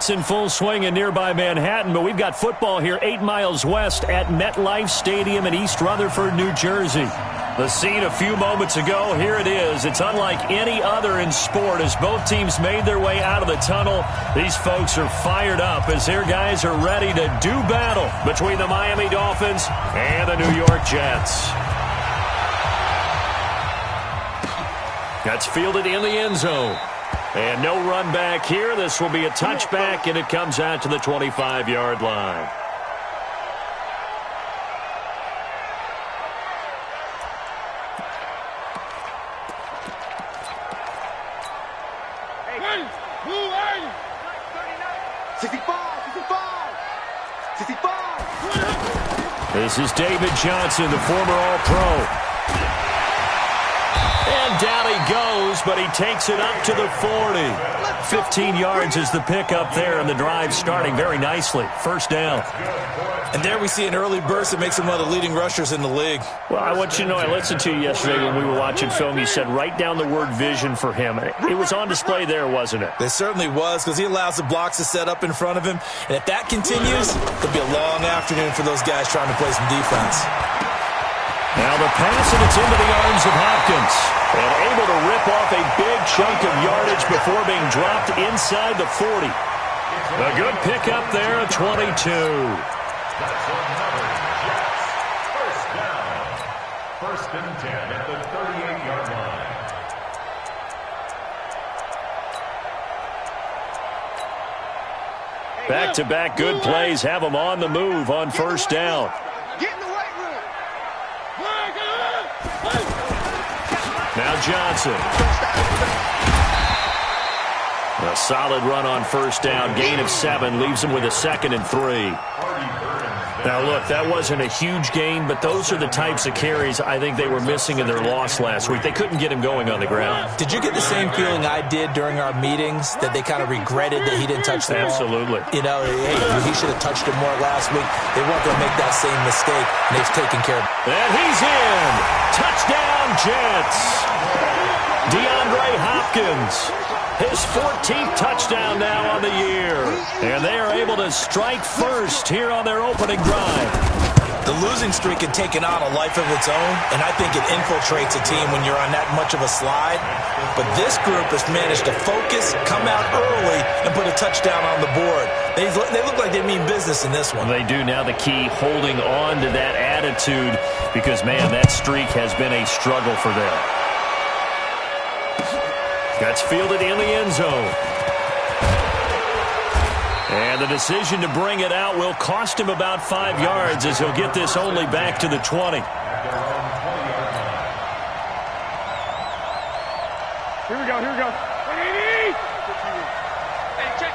It's in full swing in nearby Manhattan, but we've got football here 8 miles west at MetLife Stadium in East Rutherford, New Jersey. The scene a few moments ago, here it is. It's unlike any other in sport as both teams made their way out of the tunnel. These folks are fired up as their guys are ready to do battle between the Miami Dolphins and the New York Jets. That's fielded in the end zone. And no run back here. This will be a touchback, and it comes out to the 25-yard line. This is David Johnson, the former All-Pro. And down he goes, but he takes it up to the 40. 15 yards is the pickup there, and the drive starting very nicely. First down. And there we see an early burst that makes him one of the leading rushers in the league. Well, I want you to know, I listened to you yesterday when we were watching film. You said write down the word vision for him. It was on display there, wasn't it? It certainly was, because he allows the blocks to set up in front of him. And if that continues, it'll be a long afternoon for those guys trying to play some defense. Now the pass, and it's into the arms of Hopkins. And able to rip off a big chunk of yardage before being dropped inside the 40. A good pickup there at 22. That's another Jets. First down. First and 10 at the 38-yard line. Back-to-back good plays have them on the move on first down. Get in the right room. Now Johnson. A solid run on first down. Gain of 7 leaves him with a 2nd and 3. Now, look, that wasn't a huge gain, but those are the types of carries I think they were missing in their loss last week. They couldn't get him going on the ground. Did you get the same feeling I did during our meetings, that they kind of regretted that he didn't touch the ball? Absolutely. You know, hey, he should have touched it more last week. They weren't going to make that same mistake, and they've taken care of it. And he's in. Touchdown, Jets. DeAndre Hopkins. His 14th touchdown now on the year. And they are able to strike first here on their opening drive. The losing streak had taken on a life of its own, and I think it infiltrates a team when you're on that much of a slide. But this group has managed to focus, come out early, and put a touchdown on the board. They look like they mean business in this one. They do. Now the key, holding on to that attitude, because, man, that streak has been a struggle for them. That's fielded in the end zone. And the decision to bring it out will cost him about 5 yards as he'll get this only back to the 20. Here we go, here we go. Hey, check.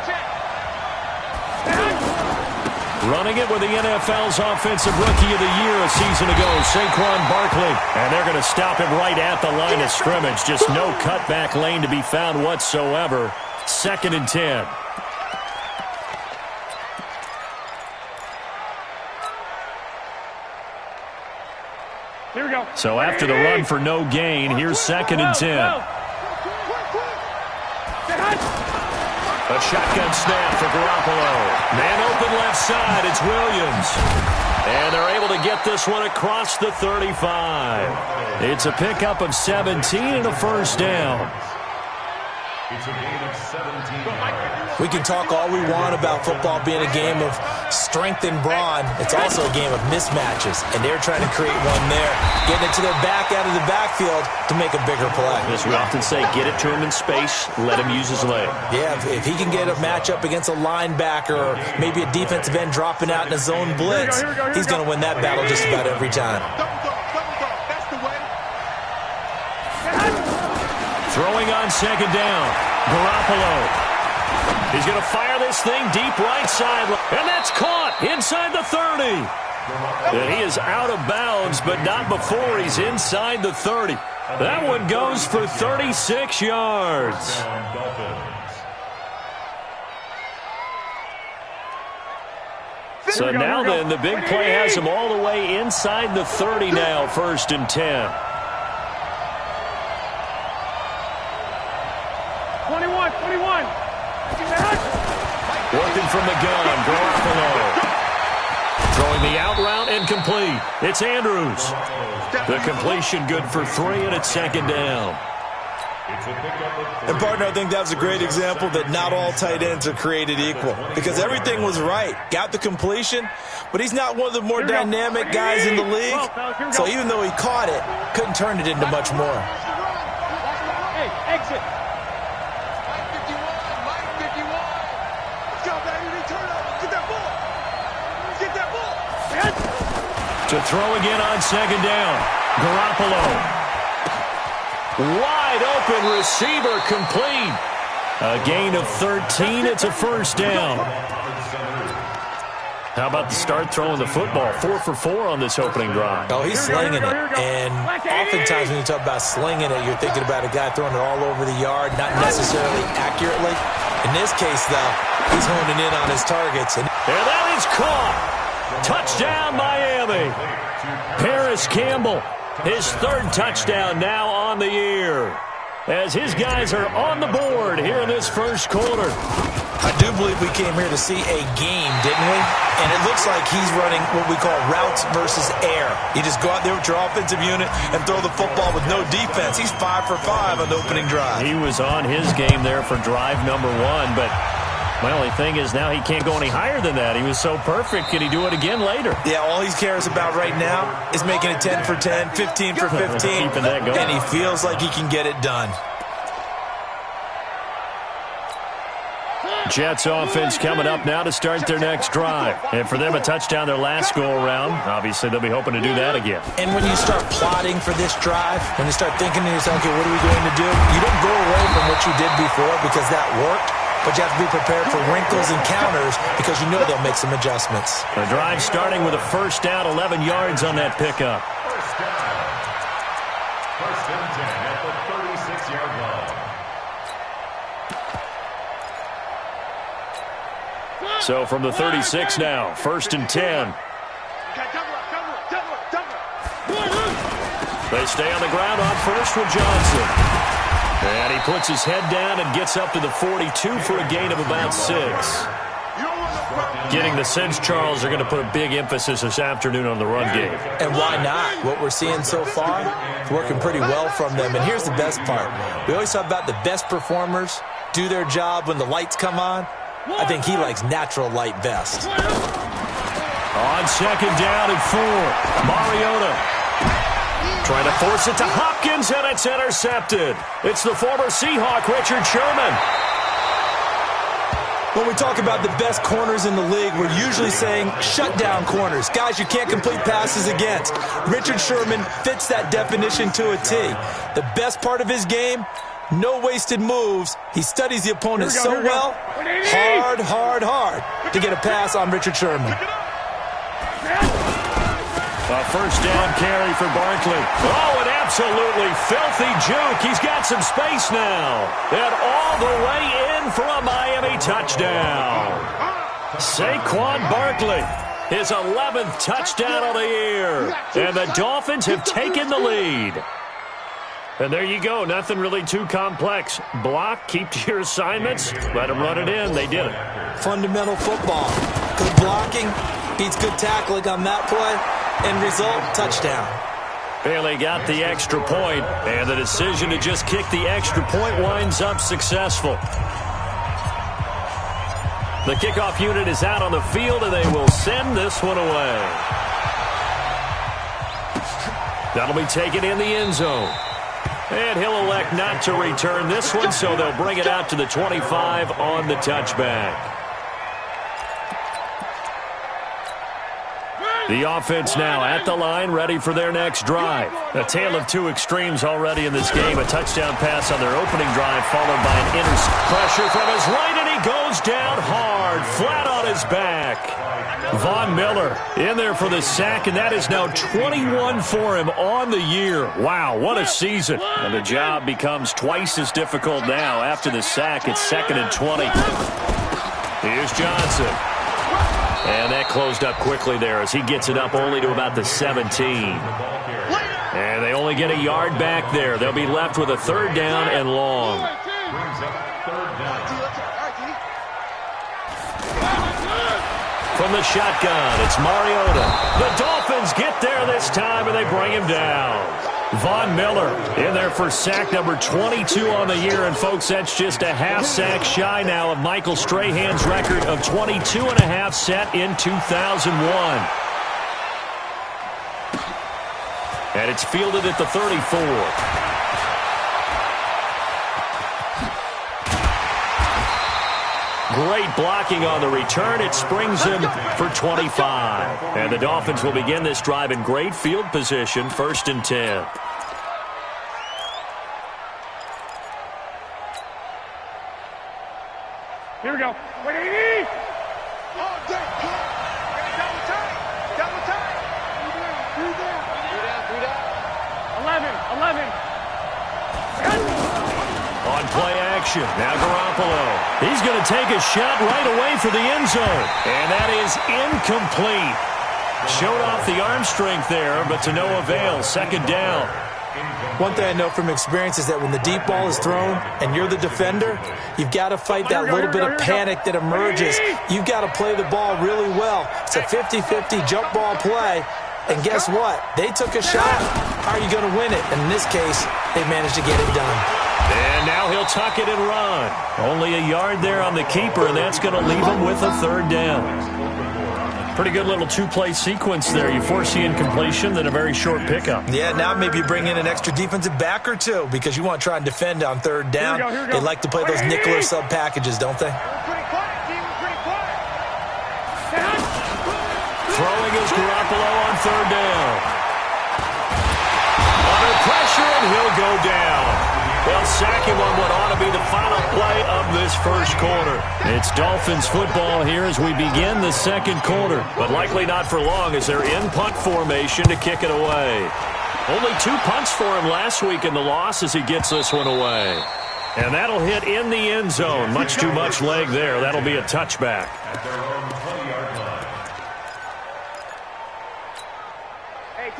Running it with the NFL's Offensive Rookie of the Year a season ago, Saquon Barkley. And they're going to stop him right at the line of scrimmage. Just no cutback lane to be found whatsoever. 2nd and 10. Here we go. So after the run for no gain, here's 2nd and 10. A shotgun snap for Garoppolo. Man open left side, it's Williams. And they're able to get this one across the 35. It's a pickup of 17 and a first down. It's a gain of 17. We can talk all we want about football being a game of strength and brawn. It's also a game of mismatches, and they're trying to create one there, getting it to their back out of the backfield to make a bigger play. As we often say, get it to him in space, let him use his leg. Yeah, if he can get a matchup against a linebacker or maybe a defensive end dropping out in a zone blitz, he's going to win that battle just about every time. That's the way. Throwing on 2nd down, Garoppolo. He's going to fire this thing deep right side. And that's caught inside the 30. And he is out of bounds, but not before he's inside the 30. That one goes for 36 yards. So now then, the big play has him all the way inside the 30 now, 1st and 10. 21. Working from the gun, Garoppolo. Throwing the out route and complete. It's Andrews. The completion good for 3, and it's second down. And, partner, I think that was a great example that not all tight ends are created equal because everything was right. Got the completion, but he's not one of the more dynamic guys in the league. So even though he caught it, couldn't turn it into much more. Hey, exit. To throw again on second down. Garoppolo. Wide open receiver complete. A gain of 13. It's a first down. How about the start throwing the football? 4 for 4 on this opening drive. Oh, he's slinging it. And oftentimes when you talk about slinging it, you're thinking about a guy throwing it all over the yard, not necessarily accurately. In this case, though, he's honing in on his targets. And that is caught. Touchdown, Miami. Paris Campbell, his 3rd touchdown now on the year, as his guys are on the board here in this first quarter. I do believe we came here to see a game, didn't we? And it looks like he's running what we call routes versus air. You just go out there with your offensive unit and throw the football with no defense. He's 5 for 5 on the opening drive. He was on his game there for drive number 1, but my only thing is now he can't go any higher than that. He was so perfect. Can he do it again later? Yeah, all he cares about right now is making it 10 for 10, 15 for 15. Keeping that going. And he feels like he can get it done. Jets offense coming up now to start their next drive. And for them, a touchdown their last go-around. Obviously, they'll be hoping to do that again. And when you start plotting for this drive, when you start thinking to yourself, okay, what are we going to do? You don't go away from what you did before because that worked. But you have to be prepared for wrinkles and counters because you know they'll make some adjustments. The drive starting with a first down, 11 yards on that pickup. First down. First and 10 at the 36-yard line. So from the 36 now, first and 10. They stay on the ground on first with Johnson. And he puts his head down and gets up to the 42 for a gain of about 6. Getting the sense Charles are going to put a big emphasis this afternoon on the run game. And why not? What we're seeing so far is working pretty well from them. And here's the best part. We always talk about the best performers do their job when the lights come on. I think he likes natural light best. On second down and 4, Mariota trying to force it to Hopkins, and it's intercepted. It's the former Seahawk, Richard Sherman. When we talk about the best corners in the league, we're usually saying shutdown corners, guys you can't complete passes against. Richard Sherman fits that definition to a T. The best part of his game, no wasted moves. He studies the opponent so well, hard to get a pass on Richard Sherman. A first down carry for Barkley. Oh, an absolutely filthy juke. He's got some space now. And all the way in for a Miami touchdown. Saquon Barkley, his 11th touchdown of the year. And the Dolphins have taken the lead. And there you go. Nothing really too complex. Block, keep to your assignments, let them run it in. They did it. Fundamental football. Good blocking beats good tackling on that play. End result, touchdown. Bailey got the extra point, and the decision to just kick the extra point winds up successful. The kickoff unit is out on the field, and they will send this one away. That'll be taken in the end zone. And he'll elect not to return this one, so they'll bring it out to the 25 on the touchback. The offense now at the line, ready for their next drive. A tale of two extremes already in this game. A touchdown pass on their opening drive, followed by an pressure from his right, and he goes down hard, flat on his back. Von Miller in there for the sack, and that is now 21 for him on the year. Wow, what a season. And the job becomes twice as difficult now. After the sack, it's 2nd and 20. Here's Johnson. And that closed up quickly there as he gets it up only to about the 17. And they only get a yard back there. They'll be left with a 3rd down and long. from the shotgun. It's Mariota. The Dolphins get there this time, and they bring him down. Von Miller in there for sack number 22 on the year. And, folks, that's just a half sack shy now of Michael Strahan's record of 22 and a half set in 2001. And it's fielded at the 34. Great blocking on the return. It springs him for 25. And the Dolphins will begin this drive in great field position, 1st and 10. Here we go. Wait, double time. Double time. 11. On play action, now Garoppolo. He's going to take a shot right away for the end zone. And that is incomplete. Showed off the arm strength there, but to no avail. 2nd down. One thing I know from experience is that when the deep ball is thrown and you're the defender, you've got to fight that little bit of panic that emerges. You've got to play the ball really well. It's a 50-50 jump ball play. And guess what? They took a shot. How are you going to win it? And in this case, they managed to get it done. And now he'll tuck it and run. Only a yard there on the keeper, and that's going to leave him with a 3rd down. Pretty good little 2-play sequence there. You force the incompletion, then a very short pickup. Yeah, now maybe you bring in an extra defensive back or two because you want to try and defend on 3rd down. Here we go. They like to play those nickel or sub packages, don't they? Throwing is Garoppolo on 3rd down. Under pressure, and he'll go down. They'll sack him on what ought to be the final play of this 1st quarter. It's Dolphins football here as we begin the 2nd quarter. But likely not for long as they're in punt formation to kick it away. Only 2 punts for him last week in the loss as he gets this one away. And that'll hit in the end zone. Much too much leg there. That'll be a touchback.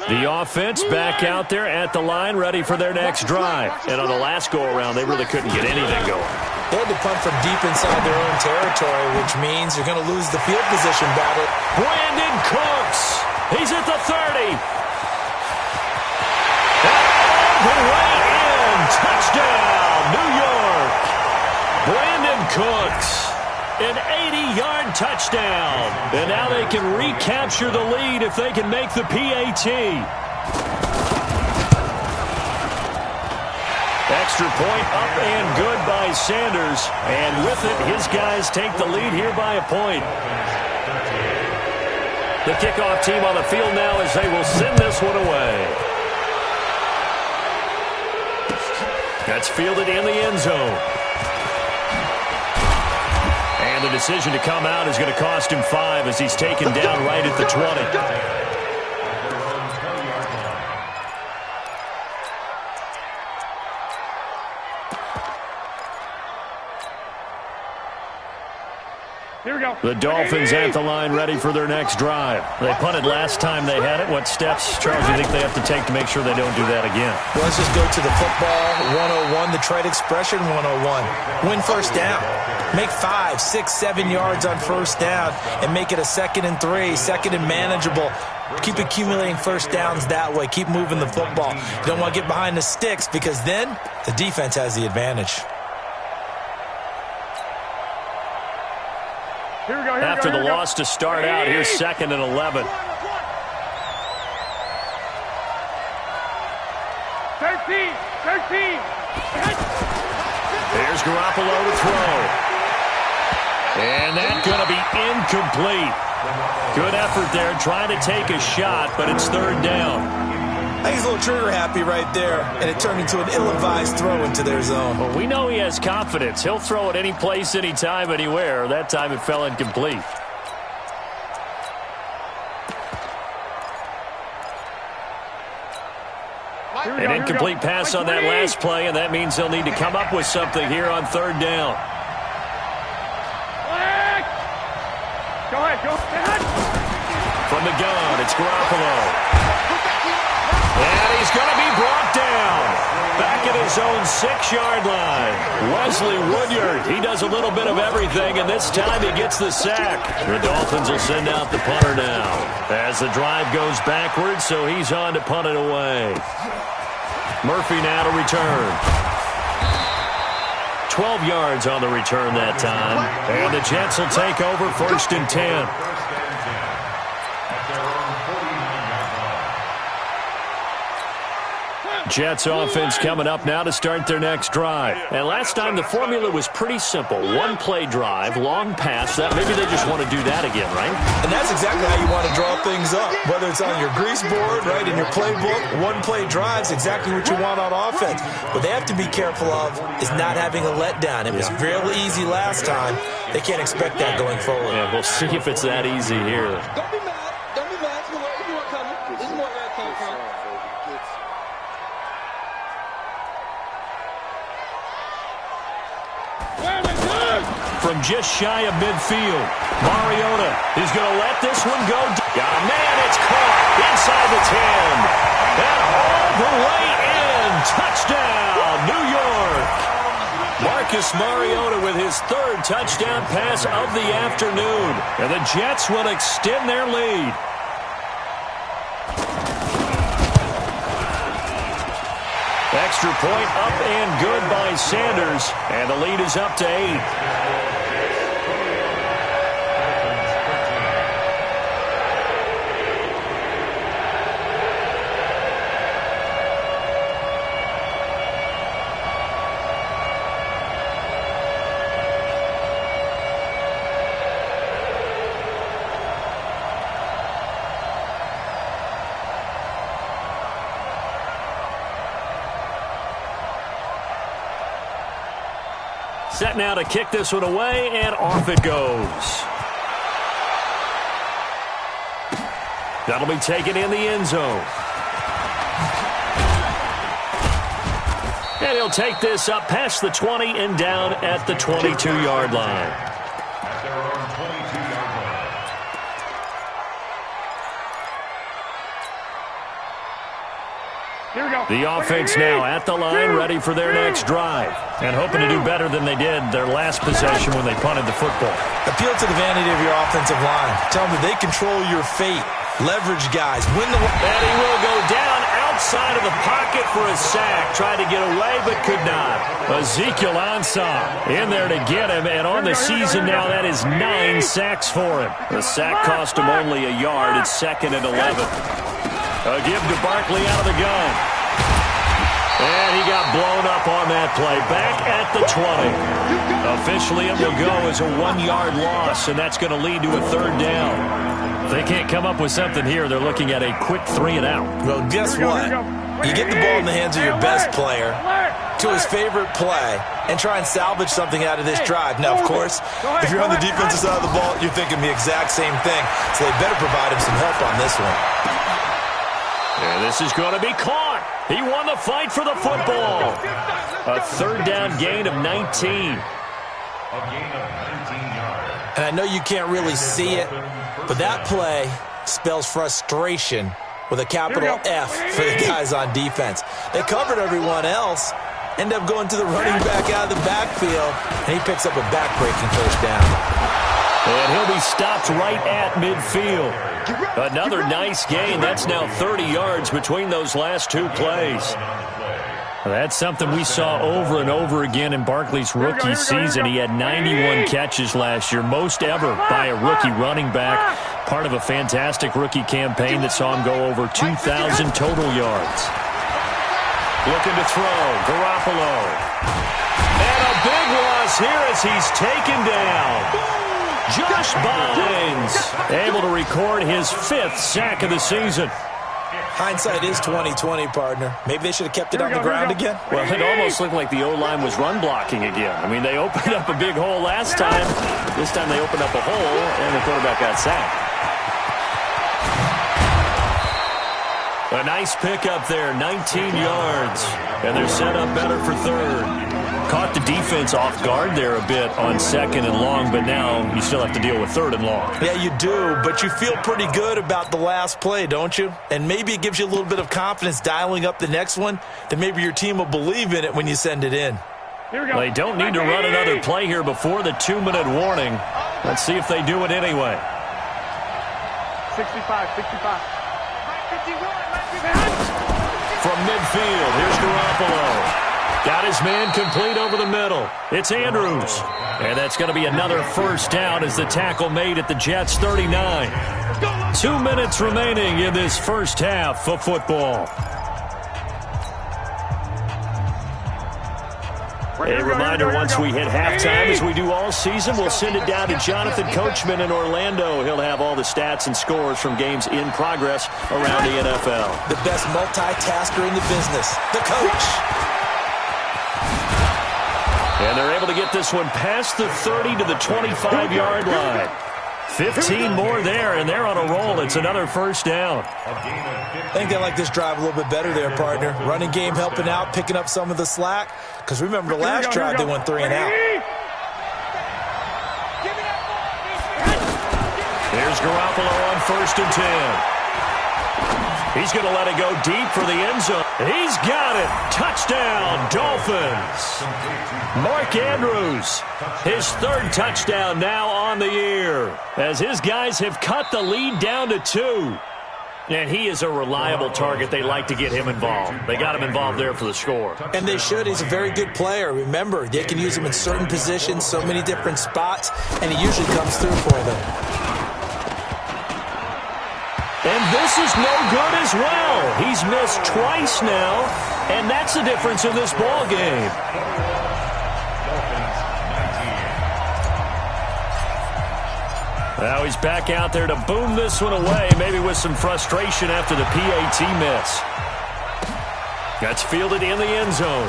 The offense back out there at the line, ready for their next drive. And on the last go-around, they really couldn't get anything going. They had to punt from deep inside their own territory, which means you're going to lose the field position battle. Brandon Cooks. He's at the 30. All the way in. Touchdown, New York. Brandon Cooks. An 80-yard touchdown. And now they can recapture the lead if they can make the PAT. Extra point up and good by Sanders. And with it, his guys take the lead here by a point. The kickoff team on the field now as they will send this one away. That's fielded in the end zone. And the decision to come out is going to cost him 5 as he's taken down right at the 20. Here we go. The Dolphins at the line ready for their next drive. They punted last time they had it. What steps, Charles, do you think they have to take to make sure they don't do that again? Well, let's just go to the football 101, the trade expression 101. Win 1st down. Make 5, 6, 7 yards on 1st down and make it a 2nd and 3, 2nd and manageable. Keep accumulating 1st downs that way. Keep moving the football. You don't want to get behind the sticks because then the defense has the advantage. After the loss to start out, here's 2nd and 11. 13. There's Garoppolo to throw. And that's going to be incomplete. Good effort there, trying to take a shot, but it's 3rd down. I think he's a little trigger happy right there, and it turned into an ill-advised throw into their zone. Well, we know he has confidence. He'll throw it any place, anytime, anywhere. That time it fell incomplete. An incomplete pass on that last play, and that means they'll need to come up with something here on 3rd down. Go ahead. From the gun, it's Garoppolo. And he's going to be brought down. back at his own 6-yard line. Wesley Woodyard, he does a little bit of everything, and this time he gets the sack. The Dolphins will send out the punter now as the drive goes backwards, so he's on to punt it away. Murphy now to return. 12 yards on the return that time. And the Jets will take over 1st and 10. Jets offense coming up now to start their next drive. And last time the formula was pretty simple. One-play drive, long pass. That maybe they just want to do that again, right? And that's exactly how you want to draw things up. Whether it's on your grease board, right, in your playbook, one-play drive's exactly what you want on offense. What they have to be careful of is not having a letdown. It was real easy last time. They can't expect that going forward. Yeah, we'll see if it's that easy here. Don't be mad. Don't be mad. This is where coming. This is where that came from. From just shy of midfield, Mariota is going to let this one go. Got a man, it's caught inside the 10. And all the way in. Touchdown, New York. Marcus Mariota with his 3rd touchdown pass of the afternoon. And the Jets will extend their lead. Extra point up and good by Sanders. And the lead is up to 8. Set now to kick this one away, and off it goes. That'll be taken in the end zone. And he'll take this up past the 20 and down at the 22-yard line. Here we go. The offense now at the line, ready for their next drive. And hoping to do better than they did their last possession when they punted the football. Appeal to the vanity of your offensive line. Tell them that they control your fate. Leverage guys. Win the... And he will go down outside of the pocket for a sack. Tried to get away, but could not. Ezekiel Ansah in there to get him. And on the season now, that is 9 sacks for him. The sack cost him only a yard. It's 2nd and 11. A give to Barkley out of the gun. And he got blown up on that play. Back at the 20. Officially, it will go as a 1-yard loss, and that's going to lead to a 3rd down. If they can't come up with something here, they're looking at a quick 3-and-out. Well, guess what? You get the ball in the hands of your best player to his favorite play and try and salvage something out of this drive. Now, of course, if you're on the defensive side of the ball, you're thinking the exact same thing. So they better provide him some help on this one. And this is going to be caught. He won the fight for the football. A 3rd down gain of 19. A gain of 19 yards. And I know you can't really see it, but that play spells frustration with a capital F for the guys on defense. They covered everyone else, end up going to the running back out of the backfield, and he picks up a back-breaking 1st down. And he'll be stopped right at midfield. Another nice gain. That's now 30 yards between those last 2 plays. That's something we saw over and over again in Barkley's rookie season. He had 91 catches last year, most ever by a rookie running back. Part of a fantastic rookie campaign that saw him go over 2,000 total yards. Looking to throw, Garoppolo. And a big loss here as he's taken down. Josh Bynes able to record his 5th sack of the season. Hindsight is 20/20, partner. Maybe they should have kept it on the ground again. Well, it almost looked like the O-line was run blocking again. I mean, they opened up a big hole last time. This time they opened up a hole, and the quarterback got sacked. A nice pickup there, 19 yards. And they're set up better for 3rd. caught the defense off guard there a bit on 2nd and long, but now you still have to deal with 3rd and long. Yeah, you do, but you feel pretty good about the last play, don't you? And maybe it gives you a little bit of confidence dialing up the next one, that maybe your team will believe in it when you send it in. Here we go. They don't need to run another play here before the 2-minute warning. Let's see if they do it anyway. 65, 65. From midfield, here's Garoppolo. Got his man complete over the middle. It's Andrews. And that's going to be another first down as the tackle made at the Jets' 39. 2 minutes remaining in this first half of football. A reminder, once we hit halftime, as we do all season, we'll send it down to Jonathan Coachman in Orlando. He'll have all the stats and scores from games in progress around the NFL. The best multitasker in the business, the coach. And they're able to get this one past the 30 to the 25-yard line. 15 more there, and they're on a roll. It's another first down. I think they like this drive a little bit better there, partner. Running game helping out, picking up some of the slack. Because remember, the last drive they went 3 and out. Here's Garoppolo on 1st and 10. He's going to let it go deep for the end zone. He's got it. Touchdown, Dolphins. Mark Andrews, his 3rd touchdown now on the year, as his guys have cut the lead down to 2. And he is a reliable target. They like to get him involved. They got him involved there for the score. And they should. He's a very good player. Remember, they can use him in certain positions, so many different spots, and he usually comes through for them. And this is no good as well. He's missed twice now, and that's the difference in this ball game. Now he's back out there to boom this one away, maybe with some frustration after the PAT miss. That's fielded in the end zone.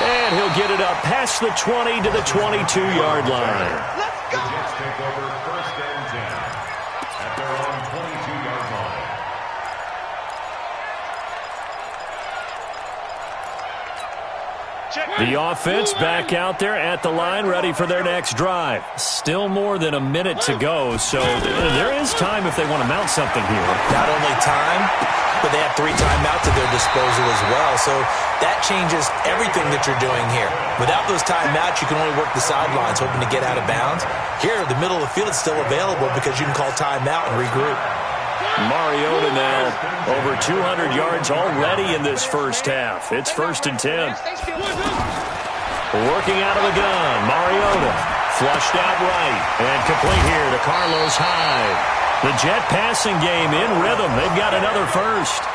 And he'll get it up past the 20 to the 22-yard line. The Jets take over 1st and 10 at their own 22-yard line. The offense back out there at the line, ready for their next drive. Still more than a minute to go, so there is time if they want to mount something here. Not only time, but they have 3 timeouts at their disposal as well. So that changes everything that you're doing here. Without those timeouts, you can only work the sidelines, hoping to get out of bounds. Here, the middle of the field is still available because you can call timeout and regroup. Mariota now over 200 yards already in this first half. It's 1st and 10. Working out of the gun, Mariota flushed out right and complete here to Carlos Hyde. The Jet passing game in rhythm. They've got another first.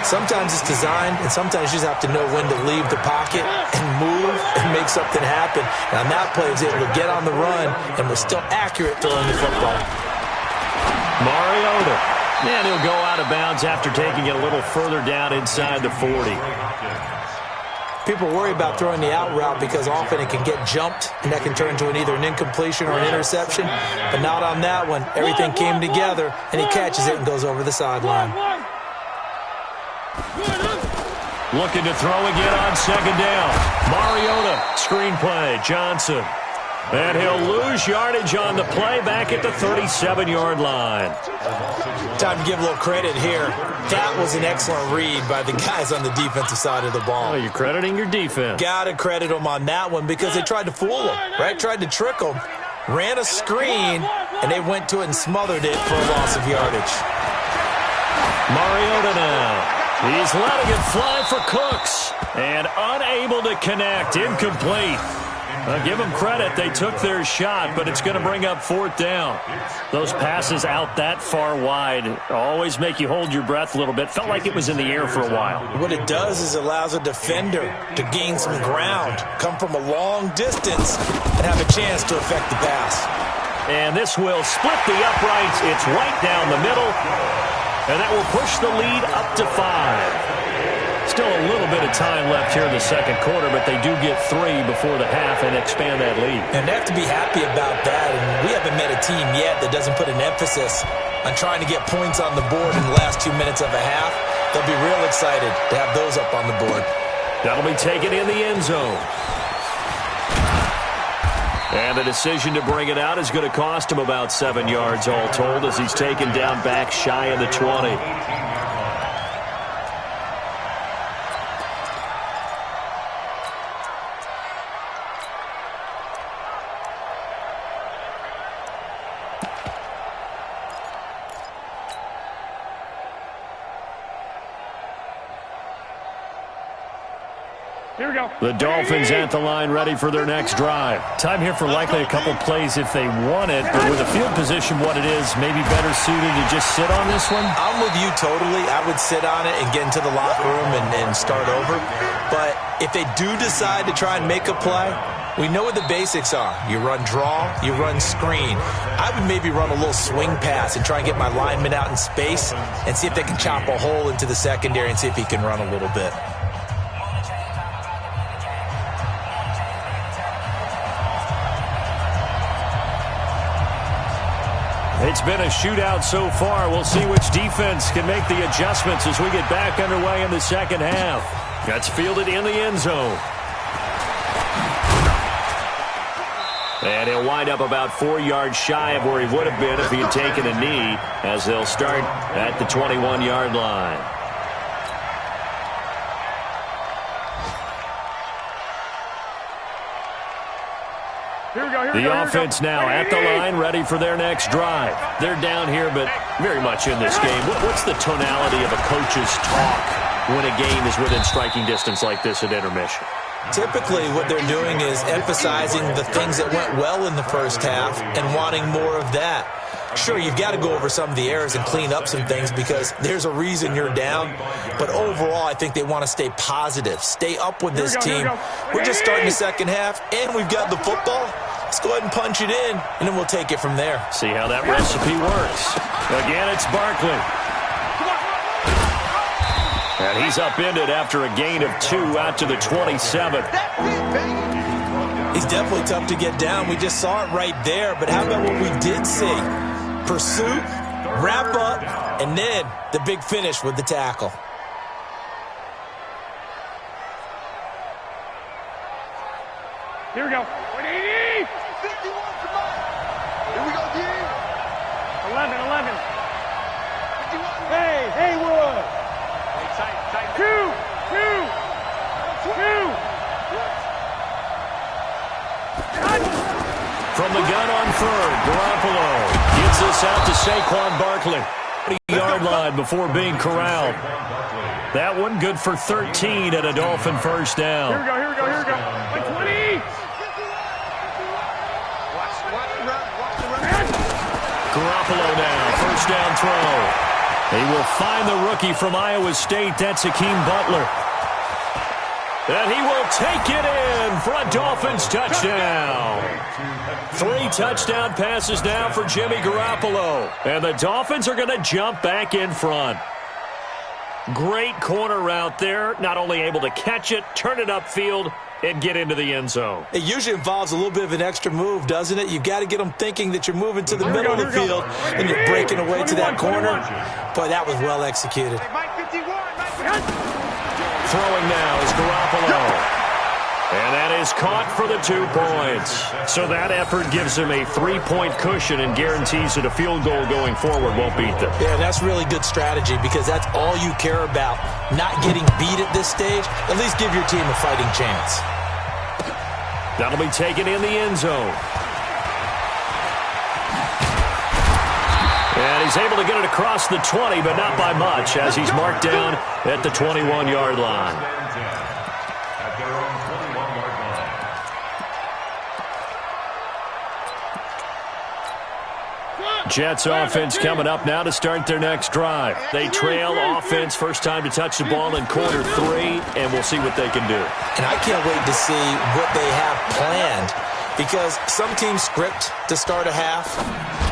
Sometimes it's designed, and sometimes you just have to know when to leave the pocket and move and make something happen. And on that play, he was able to get on the run and was still accurate throwing the football. Mariota. And he'll go out of bounds after taking it a little further down inside the 40. People worry about throwing the out route because often it can get jumped, and that can turn into either an incompletion or an interception. But not on that one. Everything came together, and he catches it and goes over the sideline. Looking to throw again on 2nd down. Mariota, screen play, Johnson. And he'll lose yardage on the play back at the 37-yard line. Time to give a little credit here. That was an excellent read by the guys on the defensive side of the ball. Oh, you're crediting your defense. Got to credit them on that one because they tried to fool them, right? Tried to trick them. Ran a screen, and they went to it and smothered it for a loss of yardage. Mariota now. He's letting it fly for Cooks. And unable to connect. Incomplete. Give them credit. They took their shot, but it's going to bring up 4th down. Those passes out that far wide always make you hold your breath a little bit. Felt like it was in the air for a while. What it does is it allows a defender to gain some ground, come from a long distance, and have a chance to affect the pass. And this will split the uprights. It's right down the middle. And that will push the lead up to 5. Still a little bit of time left here in the second quarter, but they do get 3 before the half and expand that lead. And they have to be happy about that. And we haven't met a team yet that doesn't put an emphasis on trying to get points on the board in the last 2 minutes of a half. They'll be real excited to have those up on the board. That'll be taken in the end zone. And the decision to bring it out is going to cost him about 7 yards all told as he's taken down back shy of the 20. Here we go. The Dolphins at the line ready for their next drive. Time here for likely a couple plays if they want it, but with the field position what it is, maybe better suited to just sit on this one? I'm with you totally. I would sit on it and get into the locker room and start over. But if they do decide to try and make a play, we know what the basics are. You run draw, you run screen. I would maybe run a little swing pass and try and get my lineman out in space and see if they can chop a hole into the secondary and see if he can run a little bit. It's been a shootout so far. We'll see which defense can make the adjustments as we get back underway in the second half. That's fielded in the end zone. And he'll wind up about 4 yards shy of where he would have been if he had taken a knee, as they'll start at the 21-yard line. The offense now at the line, ready for their next drive. They're down here, but very much in this game. What's the tonality of a coach's talk when a game is within striking distance like this at intermission? Typically, what they're doing is emphasizing the things that went well in the first half and wanting more of that. Sure, you've got to go over some of the errors and clean up some things because there's a reason you're down. But overall, I think they want to stay positive, stay up with this team. We're just starting the second half, and we've got the football. Let's go ahead and punch it in, and then we'll take it from there. See how that recipe works. Again, it's Barkley. And he's upended after a gain of 2 out to the 27. He's definitely tough to get down. We just saw it right there. But how about what we did see? Pursuit, wrap up, and then the big finish with the tackle. Here we go. 180. 51, come on. Here we go, D. 11. 51. Hey, Haywood. Tight. 2. From the gun on third, Garoppolo gets this out to Saquon Barkley. 40-yard line before being corralled. That one good for 13 and a Dolphin first down. Here we go. 120. Garoppolo now, first down throw. They will find the rookie from Iowa State. That's Hakeem Butler. And he will take it in for a Dolphins touchdown. 3 touchdown passes now for Jimmy Garoppolo. And the Dolphins are going to jump back in front. Great corner route there. Not only able to catch it, turn it upfield, and get into the end zone. It usually involves a little bit of an extra move, doesn't it? You've got to get them thinking that you're moving to the middle of the field and you're breaking away to that corner. But that was well executed. Throwing now is Garoppolo. And that is caught for the 2 points. So that effort gives him a 3-point cushion and guarantees that a field goal going forward won't beat them. Yeah, that's really good strategy because that's all you care about. Not getting beat at this stage. At least give your team a fighting chance. That'll be taken in the end zone. And he's able to get it across the 20, but not by much, as he's marked down at the 21-yard line. Jets offense coming up now to start their next drive. They trail offense, first time to touch the ball in quarter 3, and we'll see what they can do. And I can't wait to see what they have planned because some teams script to start a half.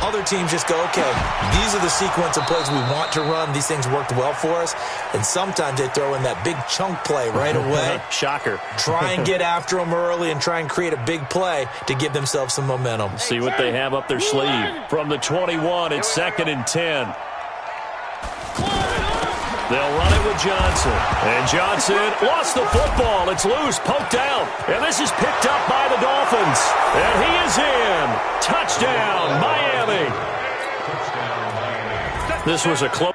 Other teams just go, okay, these are the sequence of plays we want to run. These things worked well for us. And sometimes they throw in that big chunk play right away. Shocker. Try and get after them early and try and create a big play to give themselves some momentum. See what they have up their sleeve. From the 21, it's 2nd and 10. They'll run it with Johnson. And Johnson lost the football. It's loose, poked out. And this is picked up by the Dolphins. And he is in. Touchdown, Miami. This was a close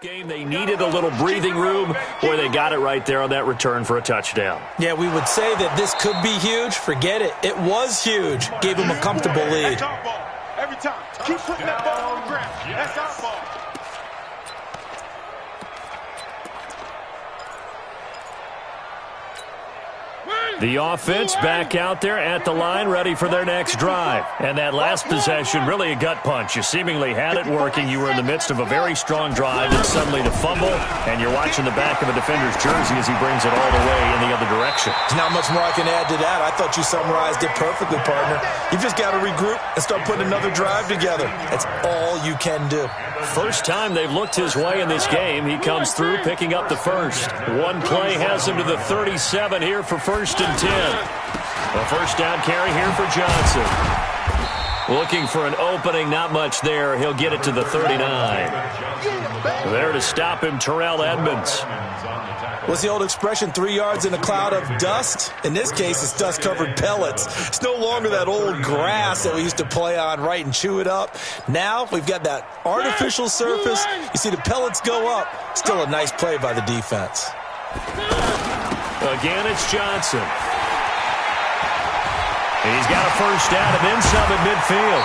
game. They needed a little breathing room. Boy, they got it right there on that return for a touchdown. Yeah, we would say that this could be huge. Forget it. It was huge. Gave them a comfortable lead. That's our ball. Every time. Keep putting that ball on the ground. That's our ball. The offense back out there at the line, ready for their next drive. And that last possession, really a gut punch. You seemingly had it working. You were in the midst of a very strong drive, and suddenly to fumble, and you're watching the back of a defender's jersey as he brings it all the way in the other direction. There's not much more I can add to that. I thought you summarized it perfectly, partner. You've just got to regroup and start putting another drive together. That's all you can do. First time they've looked his way in this game. He comes through picking up the first. One play has him to the 37 here for 1st and 10. A first down carry here for Johnson. Looking for an opening, not much there. He'll get it to the 39. There to stop him, Terrell Edmonds. What's the old expression, 3 yards in a cloud of dust? In this case, it's dust-covered pellets. It's no longer that old grass that we used to play on, right, and chew it up. Now we've got that artificial surface. You see the pellets go up. Still a nice play by the defense. Again, it's Johnson. He's got a first down and then some at midfield.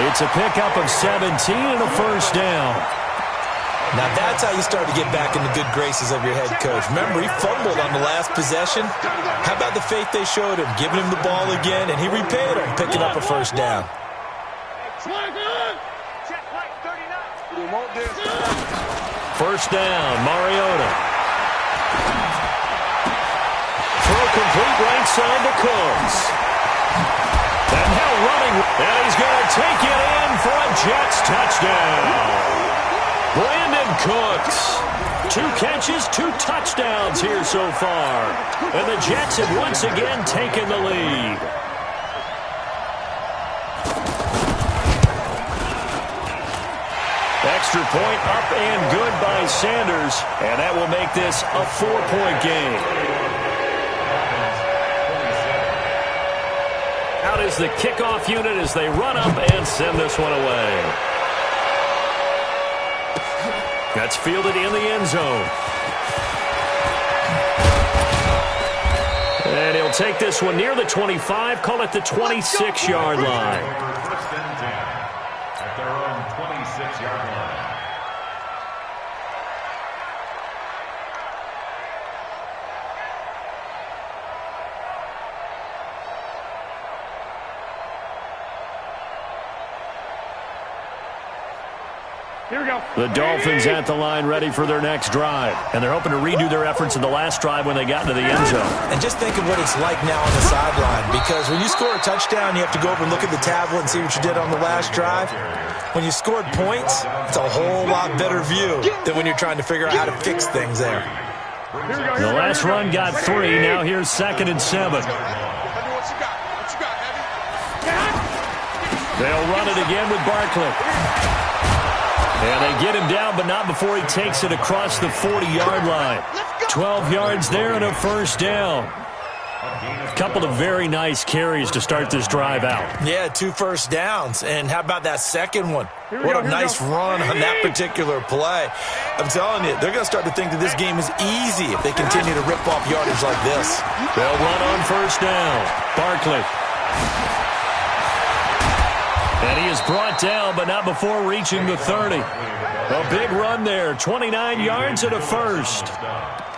It's a pickup of 17 and a first down. Now that's how you start to get back in the good graces of your head coach. Remember, he fumbled on the last possession. How about the faith they showed him, giving him the ball again, and he repaid him, picking up a first down. First down, Mariota. Throw complete right side to Cooks. And now running, and he's going to take it in for a Jets touchdown. Brandon Cooks. 2 catches, 2 touchdowns here so far. And the Jets have once again taken the lead. Extra point up and good by Sanders. And that will make this a 4-point game. Out is the kickoff unit as they run up and send this one away. That's fielded in the end zone. And he'll take this one near the 25, call it the 26-yard line. First and 10 at their own 26-yard line. Here we go. The Dolphins at the line ready for their next drive. And they're hoping to redo their efforts in the last drive when they got into the end zone. And just think of what it's like now on the sideline, because when you score a touchdown, you have to go over and look at the tablet and see what you did on the last drive. When you scored points, it's a whole lot better view than when you're trying to figure out how to fix things there. The last run got 3. Now here's 2nd and 7. They'll run it again with Barkley. And they get him down, but not before he takes it across the 40-yard line. 12 yards there and a first down. A couple of very nice carries to start this drive out. Yeah, 2 first downs. And how about that second one? What a nice run on that particular play. I'm telling you, they're going to start to think that this game is easy if they continue to rip off yardage like this. They'll run on first down. Barkley. And he is brought down, but not before reaching the 30. A big run there, 29 yards and a first.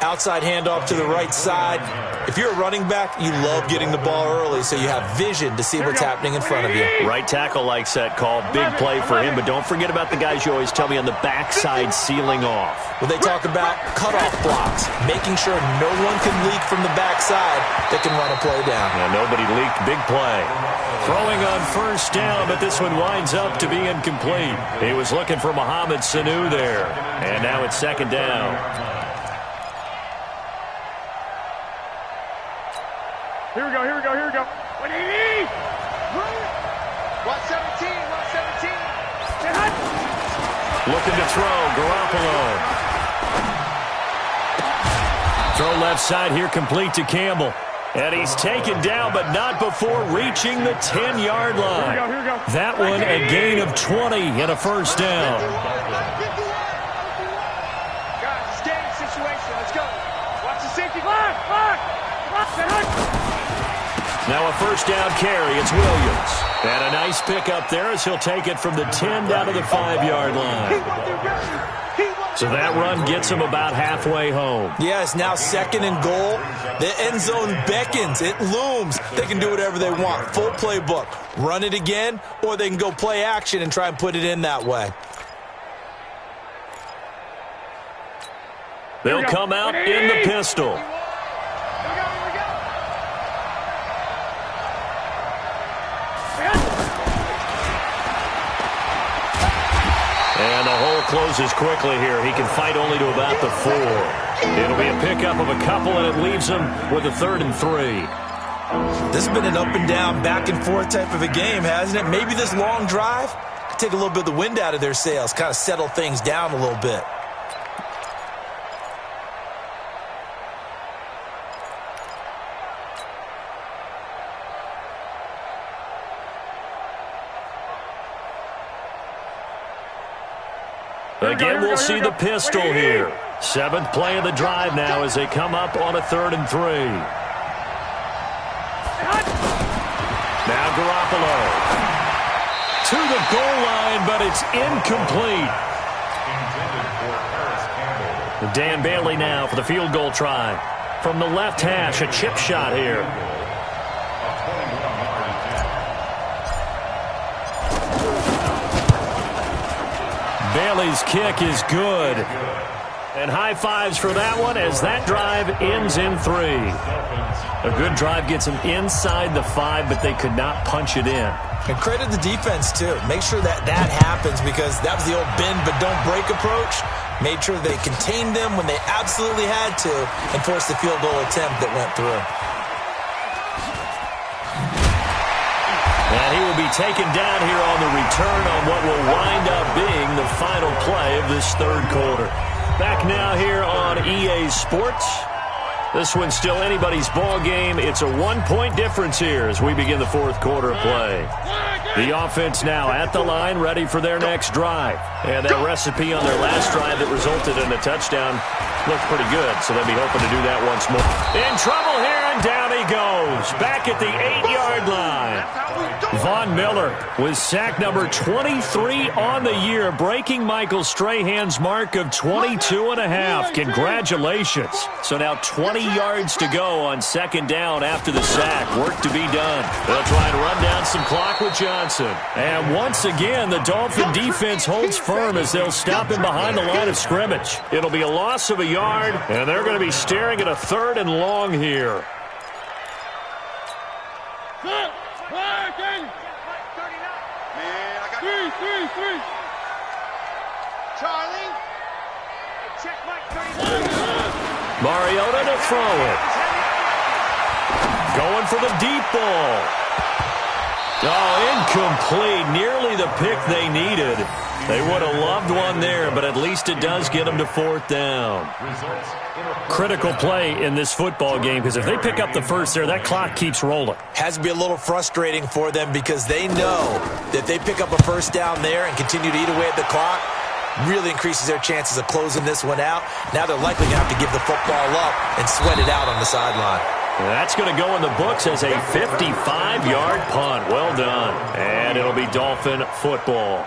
Outside handoff to the right side. If you're a running back, you love getting the ball early so you have vision to see what's happening in front of you. Right tackle likes that call. Big play for him, but don't forget about the guys you always tell me on the backside sealing off. When they talk about cutoff blocks, making sure no one can leak from the backside that can run a play down. Yeah, nobody leaked. Big play. Throwing on first down, but this one winds up to be incomplete. He was looking for Mohamed Sanu there, and now it's second down. Here we go, here we go, here we go. 180! 117, 117. Looking to throw, Garoppolo. Throw left side here, complete to Campbell. And he's taken down, but not before reaching the 10-yard line. Here we go. That one a gain of 20 and a first down. Guys, it's game situation. Let's go. Watch the safety. Now a first down carry. It's Williams. And a nice pick up there as he'll take it from the 10 down to the 5-yard line. So that run gets him about halfway home. Yeah, it's now second and goal. The end zone beckons. It looms. They can do whatever they want. Full playbook. Run it again, or they can go play action and try and put it in that way. They'll come out in the pistol. And the hole closes quickly here. He can fight only to about the 4. It'll be a pickup of a couple, and it leaves him with a 3rd and 3. This has been an up and down, back and forth type of a game, hasn't it? Maybe this long drive could take a little bit of the wind out of their sails, kind of settle things down a little bit. Again, we'll see the pistol here. 7th play of the drive now as they come up on a 3rd and 3. Now Garoppolo. To the goal line, but it's incomplete. Dan Bailey now for the field goal try. From the left hash, a chip shot here. Bailey's kick is good. And high fives for that one as that drive ends in 3. A good drive gets them inside the 5, but they could not punch it in. And credit the defense, too. Make sure that happens because that was the old bend but don't break approach. Made sure they contained them when they absolutely had to and forced the field goal attempt that went through. And he will be taken down here on the return on what will wind up being the final play of this 3rd quarter. Back now here on EA Sports. This one's still anybody's ball game. It's a 1-point difference here as we begin the 4th quarter of play. The offense now at the line, ready for their next drive. And that recipe on their last drive that resulted in a touchdown looked pretty good, so they'll be hoping to do that once more. In trouble here, and down he goes. Back at the 8-yard line. Von Miller with sack number 23 on the year, breaking Michael Strahan's mark of 22.5. Congratulations. So now 20 yards to go on 2nd down after the sack. Work to be done. They'll try to run down some clock with Johnson. And once again, the Dolphin defense holds firm as they'll stop him behind the line of scrimmage. It'll be a loss of a yard, and they're going to be staring at a 3rd and long here. Three. Charlie. Check Mike 33. Mariota to throw it. Going for the deep ball. Oh, incomplete. Nearly the pick they needed. They would have loved one there, but at least it does get them to 4th down. Critical play in this football game because if they pick up the first there, that clock keeps rolling. Has to be a little frustrating for them because they know that they pick up a first down there and continue to eat away at the clock, really increases their chances of closing this one out. Now they're likely going to have to give the football up and sweat it out on the sideline. That's going to go in the books as a 55-yard punt. Well done. And it'll be Dolphin football.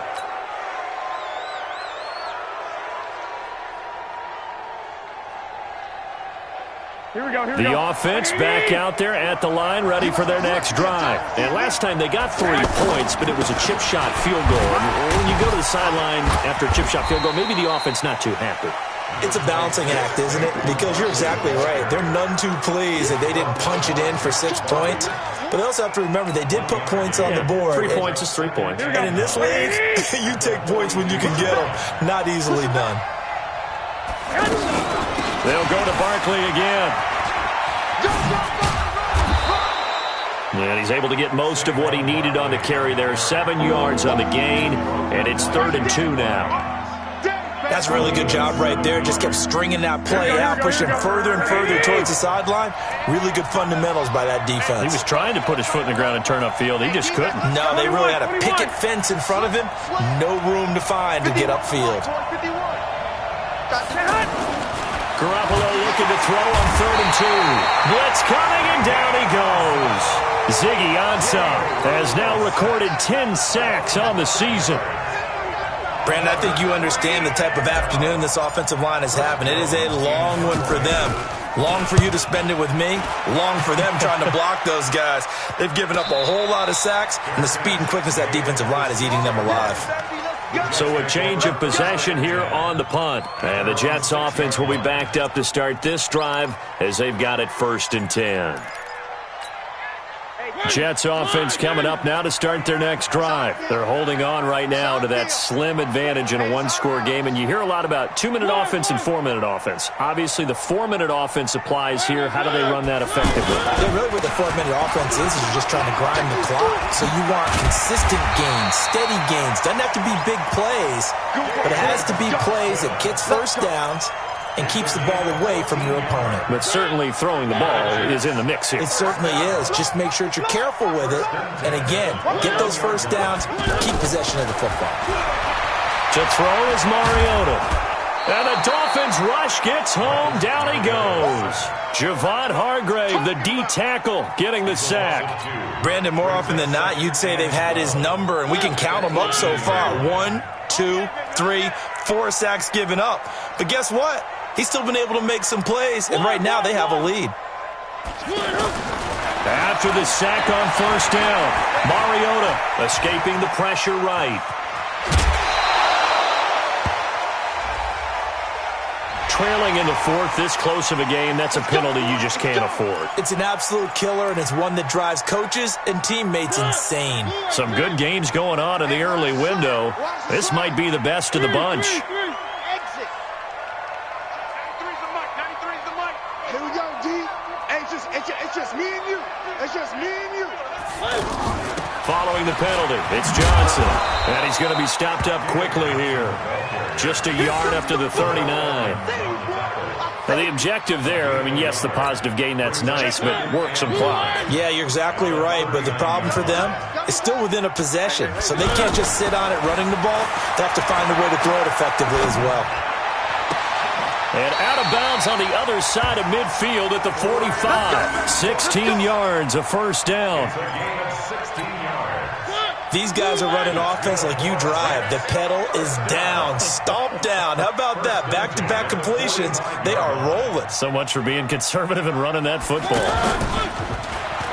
Here we go. The offense back out there at the line, ready for their next drive. And last time they got 3 points, but it was a chip shot field goal. And when you go to the sideline after a chip shot field goal, maybe the offense not too happy. It's a balancing act, isn't it? Because you're exactly right. They're none too pleased that they didn't punch it in for 6 points. But they also have to remember they did put points on the board. 3 points is 3 points. And in this league, you take points when you can get them. Not easily done. They'll go to Barkley again. And he's able to get most of what he needed on the carry there. 7 yards on the gain, and it's 3rd and 2 now. That's a really good job right there. Just kept stringing that play out, pushing him further and further towards the sideline. Really good fundamentals by that defense. He was trying to put his foot in the ground and turn upfield. He just couldn't. No, they really had a picket fence in front of him. No room to find to get upfield. Garoppolo looking to throw on 3rd and 2. Blitz coming, and down he goes. Ziggy Ansah has now recorded 10 sacks on the season. Brandon, I think you understand the type of afternoon this offensive line is having. It is a long one for them. Long for you to spend it with me. Long for them trying to block those guys. They've given up a whole lot of sacks, and the speed and quickness of that defensive line is eating them alive. So a change of possession here on the punt. And the Jets offense will be backed up to start this drive as they've got it 1st and 10. Jets offense coming up now to start their next drive. They're holding on right now to that slim advantage in a 1-score game. And you hear a lot about 2-minute offense and 4-minute offense. Obviously, the 4-minute offense applies here. How do they run that effectively? Yeah, really what the 4-minute offense is you're just trying to grind the clock. So you want consistent gains, steady gains. Doesn't have to be big plays, but it has to be plays that gets first downs and keeps the ball away from your opponent. But certainly throwing the ball is in the mix here. It certainly is. Just make sure that you're careful with it. And again, get those first downs, keep possession of the football. To throw is Mariota. And the Dolphins rush gets home. Down he goes. Javon Hargrave, the D tackle, getting the sack. Brandon, more often than not, you'd say they've had his number, and we can count them up so far. 1, 2, 3, 4 sacks given up. But guess what? He's still been able to make some plays, and right now they have a lead. After the sack on 1st down, Mariota escaping the pressure right. Trailing in the 4th, this close of a game, that's a penalty you just can't afford. It's an absolute killer, and it's one that drives coaches and teammates insane. Some good games going on in the early window. This might be the best of the bunch. Here we go, D. It's just me and you. It's just me and you. Following the penalty, it's Johnson. And he's going to be stopped up quickly here. Just a yard after the 39. Now, the objective there, I mean, yes, the positive gain, that's nice, but work some clock. Yeah, you're exactly right, but the problem for them is still within a possession. So they can't just sit on it running the ball. They have to find a way to throw it effectively as well. And out of bounds on the other side of midfield at the 45. 16 yards, a 1st down. These guys are running offense like you drive. The pedal is down, stomped down. How about that? Back-to-back completions. They are rolling. So much for being conservative and running that football.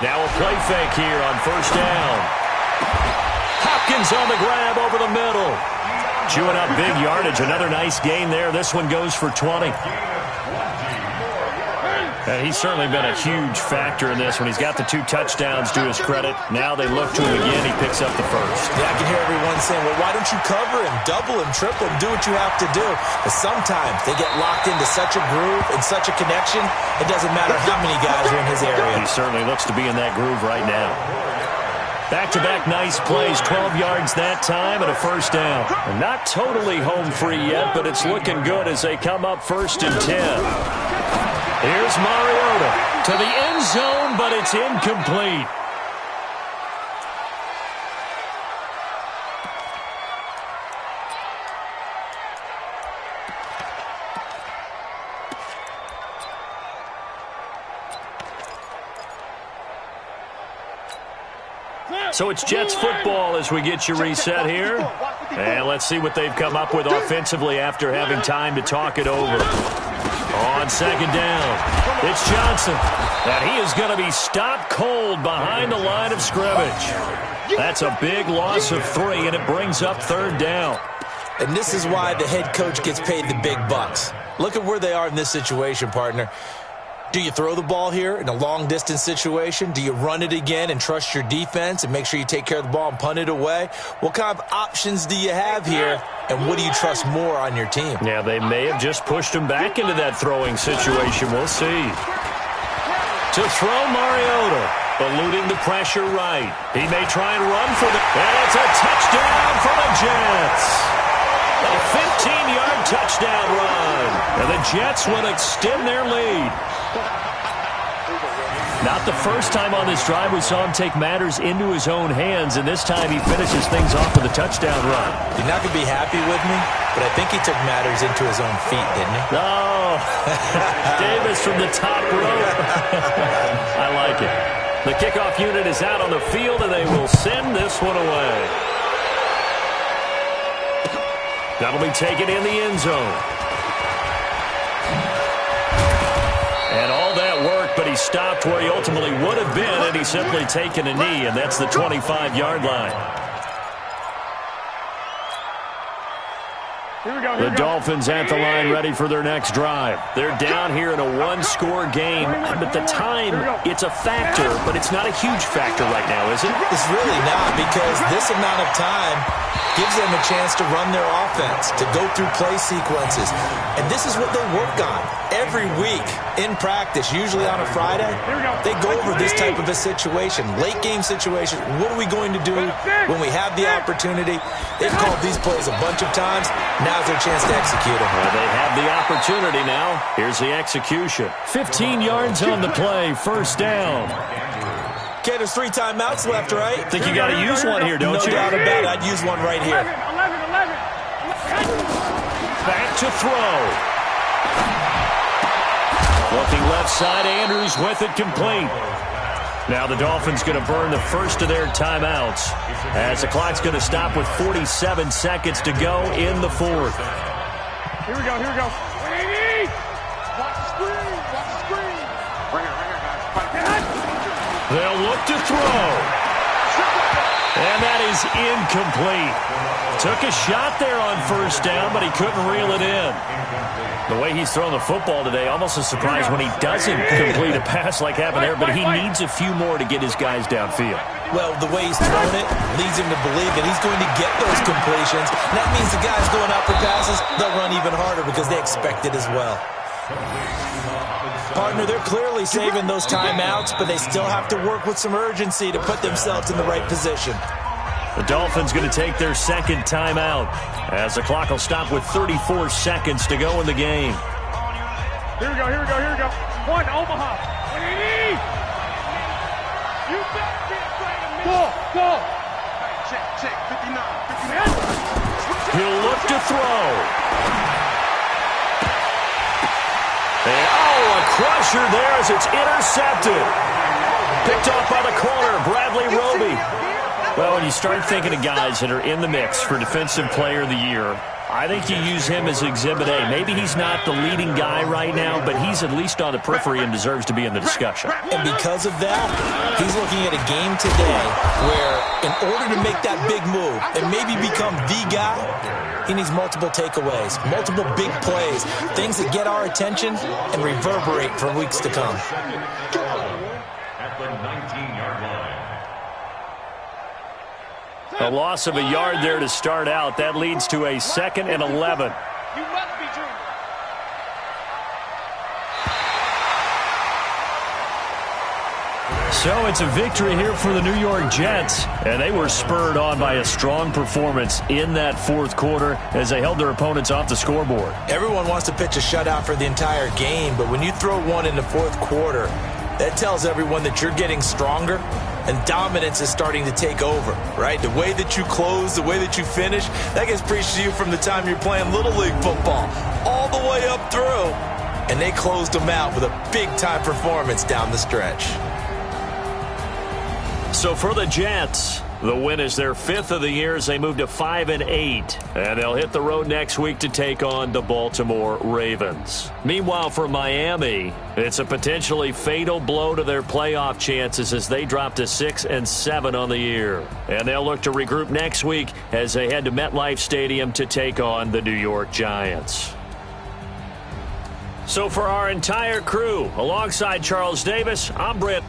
Now a play fake here on 1st down. Hopkins on the grab over the middle. Chewing up big yardage. Another nice gain there. This one goes for 20. And he's certainly been a huge factor in this when he's got the 2 touchdowns to his credit. Now they look to him again. He picks up the 1st. Yeah, I can hear everyone saying, well, why don't you cover him, double him, triple him, do what you have to do. But sometimes they get locked into such a groove and such a connection, it doesn't matter how many guys are in his area. He certainly looks to be in that groove right now. Back-to-back nice plays, 12 yards that time and a 1st down. And not totally home free yet, but it's looking good as they come up 1st and 10. Here's Mariota to the end zone, but it's incomplete. So it's Jets football as we get you reset here. And let's see what they've come up with offensively after having time to talk it over. On second down, it's Johnson. And he is going to be stopped cold behind the line of scrimmage. That's a big loss of 3, and it brings up third down. And this is why the head coach gets paid the big bucks. Look at where they are in this situation, partner. Do you throw the ball here in a long-distance situation? Do you run it again and trust your defense and make sure you take care of the ball and punt it away? What kind of options do you have here, and what do you trust more on your team? Yeah, they may have just pushed him back into that throwing situation. We'll see. To throw, Mariota, eluding the pressure right. He may try and run for the... And it's a touchdown for the Jets. A 15-yard touchdown run. And the Jets will extend their lead. Not the first time on this drive we saw him take matters into his own hands, and this time he finishes things off with a touchdown run. You're not going to be happy with me, but I think he took matters into his own feet, didn't he? Oh, Davis from the top rope. I like it. The kickoff unit is out on the field, and they will send this one away. That'll be taken in the end zone. And all that work, but he stopped where he ultimately would have been, and he's simply taken a knee, and that's the 25-yard line. The Dolphins at the line ready for their next drive. They're down here in a one-score game, but the time, it's a factor, but it's not a huge factor right now, is it? It's really not, because this amount of time gives them a chance to run their offense, to go through play sequences. And this is what they work on every week in practice, usually on a Friday. They go over this type of a situation, late-game situation. What are we going to do when we have the opportunity? They've called these plays a bunch of times. Now's their chance to execute them. Well, they have the opportunity now. Here's the execution. 15 yards on the play, first down. Okay, there's 3 timeouts left, right? Think you got to use one here, don't you? No doubt about it. I'd use one right here. 11. Back to throw. Looking left side, Andrews with it complete. Now the Dolphins going to burn the first of their timeouts as the clock's going to stop with 47 seconds to go in the fourth. Here we go. 180. Watch the screen. Bring it, guys. They'll look to throw. And that is incomplete. Took a shot there on first down, but he couldn't reel it in. The way he's thrown the football today, almost a surprise when he doesn't complete a pass like happened there, but he needs a few more to get his guys downfield. Well, the way he's thrown it leads him to believe that he's going to get those completions. And that means the guys going out for passes, they'll run even harder because they expect it as well. Partner, they're clearly saving those timeouts, but they still have to work with some urgency to put themselves in the right position. The Dolphins going to take their second timeout as the clock will stop with 34 seconds to go in the game. Here we go. One, Omaha. 180. You better be afraid of me. Go. Check. 59. He'll look to throw. And, a crusher there as it's intercepted. Picked off by the corner, Bradley Roby. Well, when you start thinking of guys that are in the mix for Defensive Player of the Year, I think you use him as Exhibit A. Maybe he's not the leading guy right now, but he's at least on the periphery and deserves to be in the discussion. And because of that, he's looking at a game today where in order to make that big move and maybe become the guy, he needs multiple takeaways, multiple big plays, things that get our attention and reverberate for weeks to come. At the 19-yard line. A loss of a yard there to start out. That leads to a 2nd and 11. You must be dreaming. So it's a victory here for the New York Jets, and they were spurred on by a strong performance in that fourth quarter as they held their opponents off the scoreboard. Everyone wants to pitch a shutout for the entire game, but when you throw one in the fourth quarter, that tells everyone that you're getting stronger and dominance is starting to take over, right? The way that you close, the way that you finish, that gets preached to you from the time you're playing Little League football all the way up through. And they closed them out with a big-time performance down the stretch. So for the Jets, The win is their 5th of the year as they move to 5-8. And they'll hit the road next week to take on the Baltimore Ravens. Meanwhile, for Miami, it's a potentially fatal blow to their playoff chances as they drop to 6-7 on the year. And they'll look to regroup next week as they head to MetLife Stadium to take on the New York Giants. So for our entire crew, alongside Charles Davis, I'm Brent.